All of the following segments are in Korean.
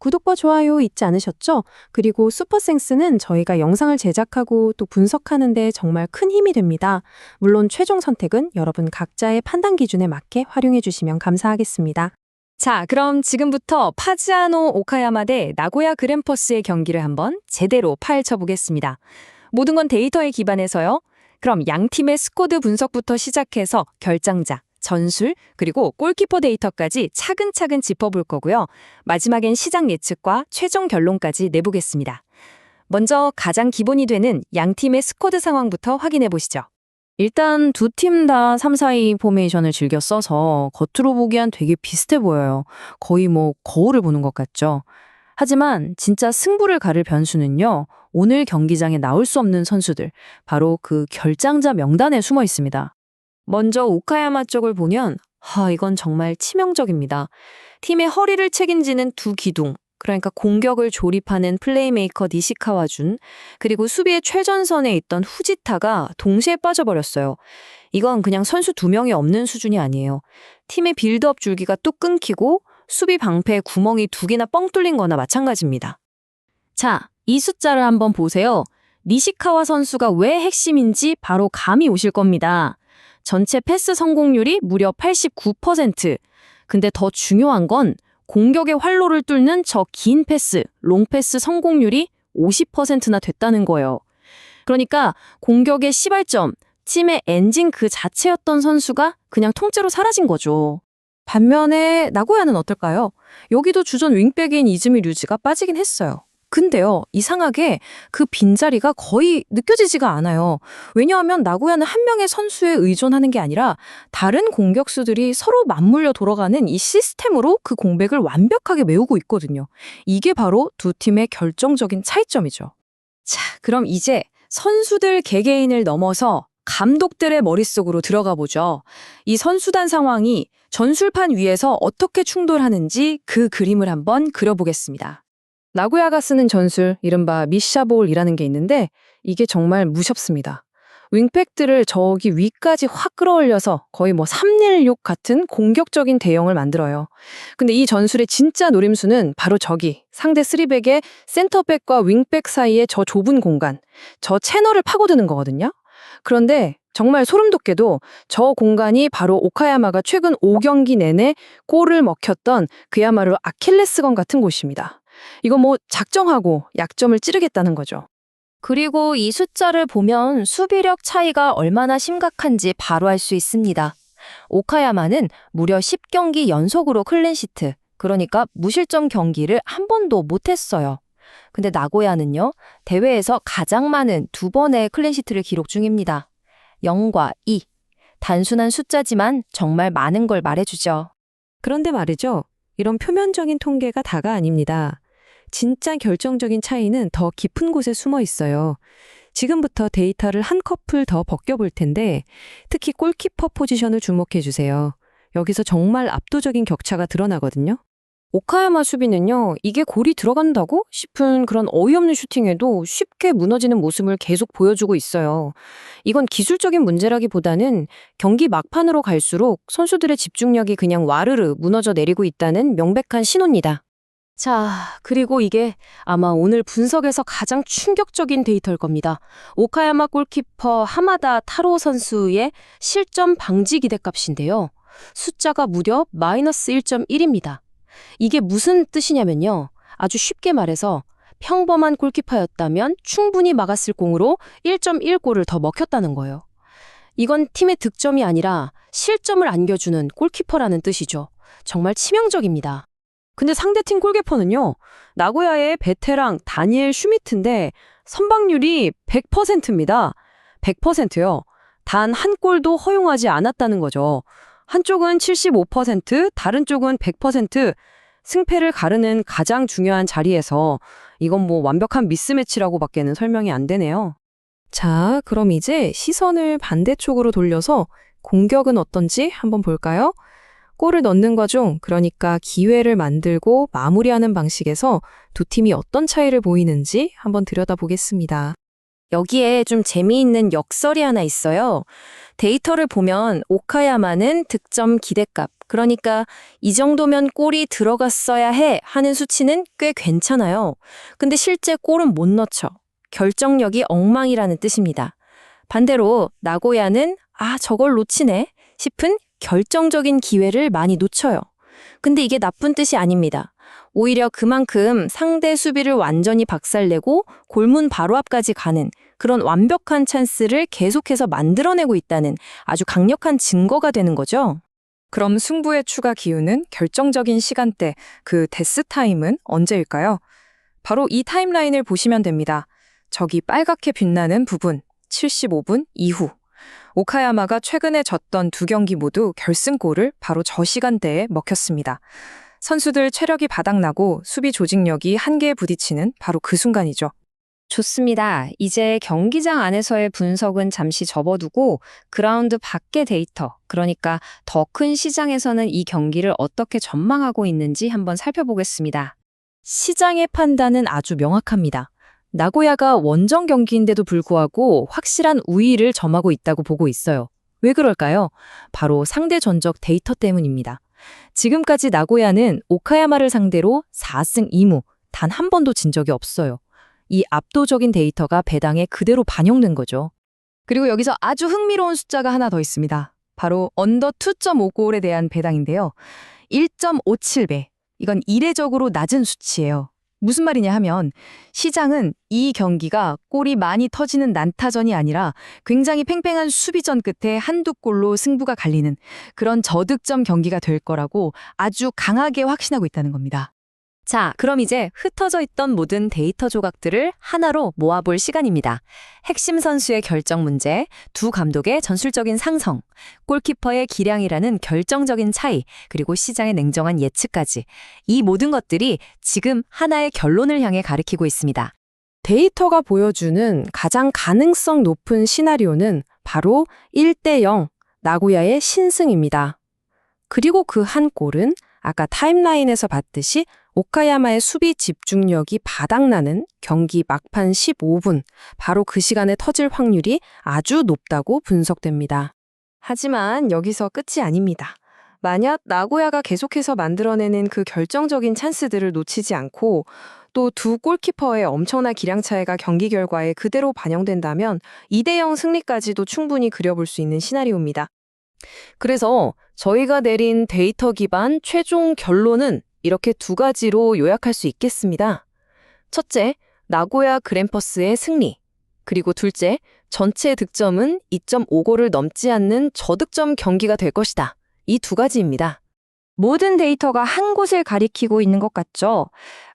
구독과 좋아요 잊지 않으셨죠? 그리고 슈퍼생스는 저희가 영상을 제작하고 또 분석하는 데 정말 큰 힘이 됩니다. 물론 최종 선택은 여러분 각자의 판단 기준에 맞게 활용해 주시면 감사하겠습니다. 자, 그럼 지금부터 파지아노 오카야마 대 나고야 그랜퍼스의 경기를 한번 제대로 파헤쳐 보겠습니다. 모든 건 데이터에 기반해서요. 그럼 양 팀의 스쿼드 분석부터 시작해서 결장자, 전술, 그리고 골키퍼 데이터까지 차근차근 짚어볼 거고요. 마지막엔 시장 예측과 최종 결론까지 내보겠습니다. 먼저 가장 기본이 되는 양 팀의 스쿼드 상황부터 확인해 보시죠. 일단 두 팀 다 3-4-2 포메이션을 즐겨 써서 겉으로 보기엔 되게 비슷해 보여요. 거의 거울을 보는 것 같죠. 하지만 진짜 승부를 가를 변수는요. 오늘 경기장에 나올 수 없는 선수들, 바로 그 결장자 명단에 숨어 있습니다. 먼저 오카야마 쪽을 보면 이건 정말 치명적입니다. 팀의 허리를 책임지는 두 기둥, 그러니까 공격을 조립하는 플레이메이커 니시카와 준, 그리고 수비의 최전선에 있던 후지타가 동시에 빠져버렸어요. 이건 그냥 선수 2명이 없는 수준이 아니에요. 팀의 빌드업 줄기가 뚝 끊기고 수비 방패에 구멍이 2개나 뻥 뚫린 거나 마찬가지입니다. 자, 이 숫자를 한번 보세요. 니시카와 선수가 왜 핵심인지 바로 감이 오실 겁니다. 전체 패스 성공률이 무려 89%. 근데 더 중요한 건 공격의 활로를 뚫는 저 긴 패스, 롱패스 성공률이 50%나 됐다는 거예요. 그러니까 공격의 시발점, 팀의 엔진 그 자체였던 선수가 그냥 통째로 사라진 거죠. 반면에 나고야는 어떨까요? 여기도 주전 윙백인 이즈미 류지가 빠지긴 했어요. 근데요, 이상하게 그 빈자리가 거의 느껴지지가 않아요. 왜냐하면 나고야는 한 명의 선수에 의존하는 게 아니라 다른 공격수들이 서로 맞물려 돌아가는 이 시스템으로 그 공백을 완벽하게 메우고 있거든요. 이게 바로 두 팀의 결정적인 차이점이죠. 자, 그럼 이제 선수들 개개인을 넘어서 감독들의 머릿속으로 들어가 보죠. 이 선수단 상황이 전술판 위에서 어떻게 충돌하는지 그 그림을 한번 그려보겠습니다. 나고야가 쓰는 전술, 이른바 미샤볼이라는 게 있는데 이게 정말 무섭습니다. 윙백들을 저기 위까지 확 끌어올려서 거의 316 같은 공격적인 대형을 만들어요. 근데 이 전술의 진짜 노림수는 바로 저기 상대 3백의 센터백과 윙백 사이의 저 좁은 공간, 저 채널을 파고드는 거거든요. 그런데 정말 소름 돋게도 저 공간이 바로 오카야마가 최근 5경기 내내 골을 먹혔던 그야말로 아킬레스건 같은 곳입니다. 이거 작정하고 약점을 찌르겠다는 거죠. 그리고 이 숫자를 보면 수비력 차이가 얼마나 심각한지 바로 알 수 있습니다. 오카야마는 무려 10경기 연속으로 클린시트, 그러니까 무실점 경기를 한 번도 못했어요. 근데 나고야는요, 대회에서 가장 많은 2번의 클린시트를 기록 중입니다. 0과 2. 단순한 숫자지만 정말 많은 걸 말해주죠. 그런데 말이죠. 이런 표면적인 통계가 다가 아닙니다. 진짜 결정적인 차이는 더 깊은 곳에 숨어 있어요. 지금부터 데이터를 한 커플 더 벗겨볼 텐데 특히 골키퍼 포지션을 주목해 주세요. 여기서 정말 압도적인 격차가 드러나거든요. 오카야마 수비는요, 이게 골이 들어간다고 싶은 그런 어이없는 슈팅에도 쉽게 무너지는 모습을 계속 보여주고 있어요. 이건 기술적인 문제라기보다는 경기 막판으로 갈수록 선수들의 집중력이 그냥 와르르 무너져 내리고 있다는 명백한 신호입니다. 자, 그리고 이게 아마 오늘 분석에서 가장 충격적인 데이터일 겁니다. 오카야마 골키퍼 하마다 타로 선수의 실점 방지 기대값인데요. 숫자가 무려 마이너스 1.1입니다. 이게 무슨 뜻이냐면요. 아주 쉽게 말해서 평범한 골키퍼였다면 충분히 막았을 공으로 1.1골을 더 먹혔다는 거예요. 이건 팀의 득점이 아니라 실점을 안겨주는 골키퍼라는 뜻이죠. 정말 치명적입니다. 근데 상대팀 골키퍼는요, 나고야의 베테랑 다니엘 슈미트인데 선방률이 100%입니다. 100%요. 단 한 골도 허용하지 않았다는 거죠. 한쪽은 75%, 다른 쪽은 100%, 승패를 가르는 가장 중요한 자리에서 이건 완벽한 미스매치라고밖에는 설명이 안 되네요. 자, 그럼 이제 시선을 반대쪽으로 돌려서 공격은 어떤지 한번 볼까요? 골을 넣는 과정, 그러니까 기회를 만들고 마무리하는 방식에서 두 팀이 어떤 차이를 보이는지 한번 들여다보겠습니다. 여기에 좀 재미있는 역설이 하나 있어요. 데이터를 보면 오카야마는 득점 기대값, 그러니까 이 정도면 골이 들어갔어야 해 하는 수치는 꽤 괜찮아요. 근데 실제 골은 못 넣죠. 결정력이 엉망이라는 뜻입니다. 반대로 나고야는 저걸 놓치네 싶은 결정적인 기회를 많이 놓쳐요. 근데 이게 나쁜 뜻이 아닙니다. 오히려 그만큼 상대 수비를 완전히 박살내고 골문 바로 앞까지 가는 그런 완벽한 찬스를 계속해서 만들어내고 있다는 아주 강력한 증거가 되는 거죠. 그럼 승부의 추가 기운은 결정적인 시간대, 그 데스 타임은 언제일까요? 바로 이 타임라인을 보시면 됩니다. 저기 빨갛게 빛나는 부분, 75분 이후. 오카야마가 최근에 졌던 두 경기 모두 결승골을 바로 저 시간대에 먹혔습니다. 선수들 체력이 바닥나고 수비 조직력이 한계에 부딪히는 바로 그 순간이죠. 좋습니다. 이제 경기장 안에서의 분석은 잠시 접어두고 그라운드 밖의 데이터, 그러니까 더 큰 시장에서는 이 경기를 어떻게 전망하고 있는지 한번 살펴보겠습니다. 시장의 판단은 아주 명확합니다. 나고야가 원정 경기인데도 불구하고 확실한 우위를 점하고 있다고 보고 있어요. 왜 그럴까요? 바로 상대 전적 데이터 때문입니다. 지금까지 나고야는 오카야마를 상대로 4승 2무, 단 한 번도 진 적이 없어요. 이 압도적인 데이터가 배당에 그대로 반영된 거죠. 그리고 여기서 아주 흥미로운 숫자가 하나 더 있습니다. 바로 언더 2.5골에 대한 배당인데요. 1.57배. 이건 이례적으로 낮은 수치예요. 무슨 말이냐 하면 시장은 이 경기가 골이 많이 터지는 난타전이 아니라 굉장히 팽팽한 수비전 끝에 한두 골로 승부가 갈리는 그런 저득점 경기가 될 거라고 아주 강하게 확신하고 있다는 겁니다. 자, 그럼 이제 흩어져 있던 모든 데이터 조각들을 하나로 모아볼 시간입니다. 핵심 선수의 결정 문제, 두 감독의 전술적인 상성, 골키퍼의 기량이라는 결정적인 차이, 그리고 시장의 냉정한 예측까지. 이 모든 것들이 지금 하나의 결론을 향해 가리키고 있습니다. 데이터가 보여주는 가장 가능성 높은 시나리오는 바로 1대0 나고야의 신승입니다. 그리고 그 한 골은 아까 타임라인에서 봤듯이 오카야마의 수비 집중력이 바닥나는 경기 막판 15분, 바로 그 시간에 터질 확률이 아주 높다고 분석됩니다. 하지만 여기서 끝이 아닙니다. 만약 나고야가 계속해서 만들어내는 그 결정적인 찬스들을 놓치지 않고 또 두 골키퍼의 엄청난 기량 차이가 경기 결과에 그대로 반영된다면 2대0 승리까지도 충분히 그려볼 수 있는 시나리오입니다. 그래서 저희가 내린 데이터 기반 최종 결론은 이렇게 두 가지로 요약할 수 있겠습니다. 첫째, 나고야 그랜퍼스의 승리. 그리고 둘째, 전체 득점은 2.5골을 넘지 않는 저득점 경기가 될 것이다. 이 두 가지입니다. 모든 데이터가 한 곳을 가리키고 있는 것 같죠?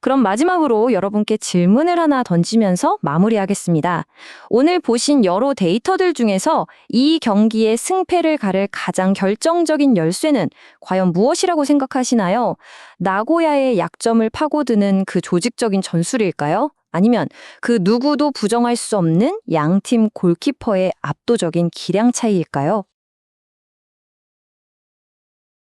그럼 마지막으로 여러분께 질문을 하나 던지면서 마무리하겠습니다. 오늘 보신 여러 데이터들 중에서 이 경기의 승패를 가를 가장 결정적인 열쇠는 과연 무엇이라고 생각하시나요? 나고야의 약점을 파고드는 그 조직적인 전술일까요? 아니면 그 누구도 부정할 수 없는 양팀 골키퍼의 압도적인 기량 차이일까요?